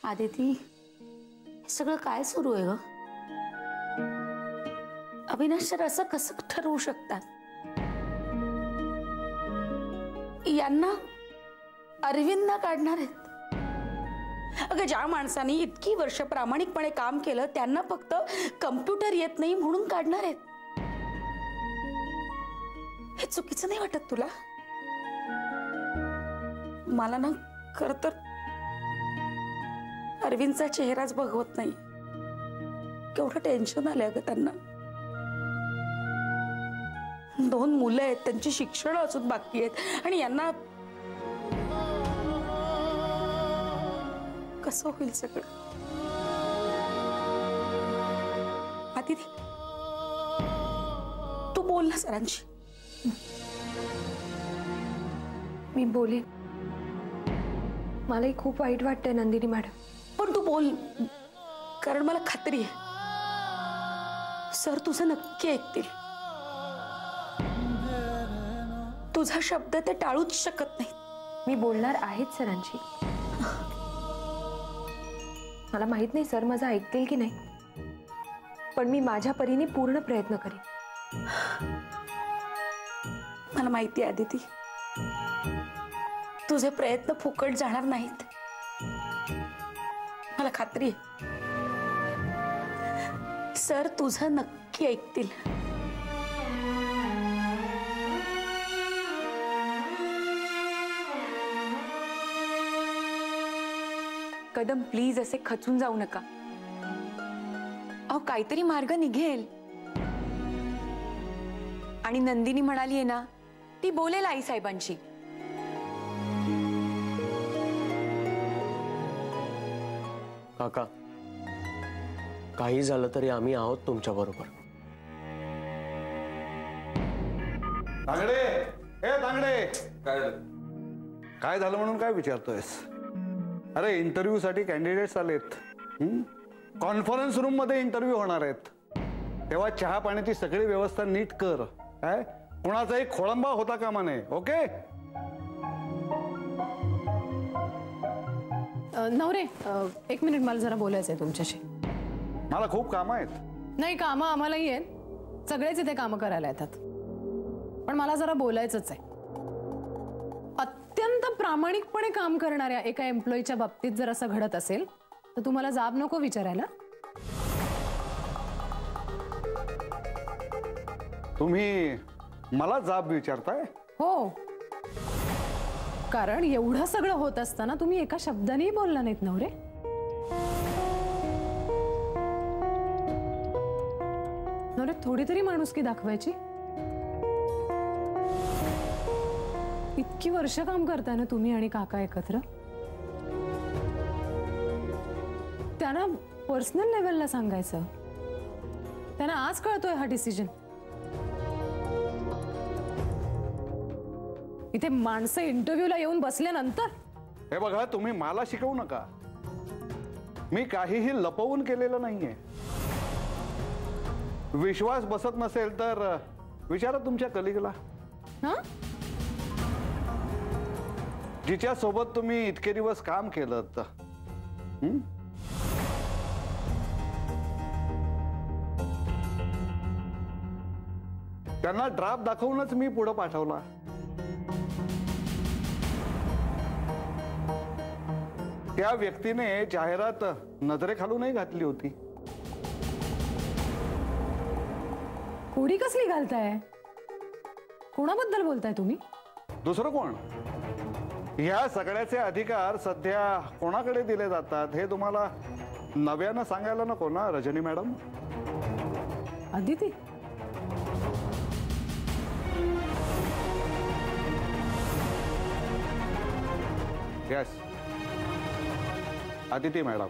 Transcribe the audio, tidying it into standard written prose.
आदिती, हे सगळं काय सुरू आहे ग? अविनाश सर असं कसं ठरवू शकतात? यांना अरविंदना काढणार आहेत? अगं, ज्या माणसाने इतकी वर्ष प्रामाणिकपणे काम केलं त्यांना फक्त कम्प्युटर येत नाही म्हणून काढणार आहेत? हे चुकीचं नाही वाटत तुला? मला ना खरं तर अरविंदचा चेहराच बघवत नाही. केवढं टेन्शन आलंय अगं त्यांना. 2 मुलं आहेत, त्यांची शिक्षण अजून बाकी आहेत आणि यांना कसं होईल सगळं? आदिती, तू बोल ना सरांशी. मी बोलेन. मलाही खूप वाईट वाटतंय नंदिनी मॅडम, पण तू बोल, कारण मला खात्री आहे सर तुझं नक्की ऐकतील. तुझा शब्द ते टाळूच शकत नाही. मी बोलणार आहेच सरांशी. मला माहित नाही सर माझं ऐकतील की नाही, पण मी माझ्या परीने पूर्ण प्रयत्न करेन. मला माहिती आहे आदिती, तुझे प्रयत्न फुकट जाणार नाहीत. मला खात्री आहे सर तुझं नक्की ऐकतील. कदम, प्लीज असे खचून जाऊ नका. अहो, काहीतरी मार्ग निघेल. आणि नंदिनी म्हणाली आहे ना, ती बोलेल आई साहेबांशी. काका, काही झालं तरी आम्ही आहोत तुमच्या बरोबर. तांगडे, ए तांगडे, काय झालं म्हणून काय विचारतोयस? अरे, इंटरव्ह्यू साठी कॅन्डिडेट्स आलेत. कॉन्फरन्स रूम मध्ये इंटरव्ह्यू होणार आहेत. तेव्हा चहा पाण्याची सगळी व्यवस्था नीट कर. काय कोणाचाही खोळंबा होता कामा नये. ओके? नवरे, 1 मिनिट, मला जरा बोलायचंय तुमच्याशी. मला खूप कामं आहेत. नाही, कामं आम्हालाही आहेत. सगळेच इथे कामं करायला येतात. पण मला जरा बोलायचंच आहे. अत्यंत प्रामाणिकपणे काम करणाऱ्या एका एम्प्लॉईच्या बाबतीत जर असं घडत असेल तर तुम्हाला जाब नको विचारायला? तुम्ही मला जाब विचारताय? हो, कारण एवढं सगळं होत असताना तुम्ही एका शब्दानेही बोलला नाहीत नवरे. नवरे, थोडी तरी माणुसकी दाखवायची. इतकी वर्ष काम करताय ना तुम्ही आणि काका एकत्र. त्यांना पर्सनल लेवलला सांगायचं. त्यांना आज कळतोय हा डिसिजन. इथे माणसं इंटरव्ह्यूला येऊन बसल्यानंतर. हे बघा, तुम्ही मला शिकवू नका. मी काहीही लपवून केलेलं नाहीये. विश्वास बसत नसेल तर विचारा तुमच्या कलिगला. हा, जिच्या सोबत तुम्ही इतके दिवस काम केलं. त्यांना ड्राफ्ट दाखवूनच मी पुढे पाठवला. त्या व्यक्तीने जाहिरात नजरेखालूनही घातली होती. कोडी कसली घालताय? कोणाबद्दल बोलताय तुम्ही? दुसरं कोण? ह्या सगळ्याचे अधिकार सध्या कोणाकडे दिले जातात हे तुम्हाला नव्यानं सांगायला नको ना Rajani madam? Aditi, yes, Aditi madam.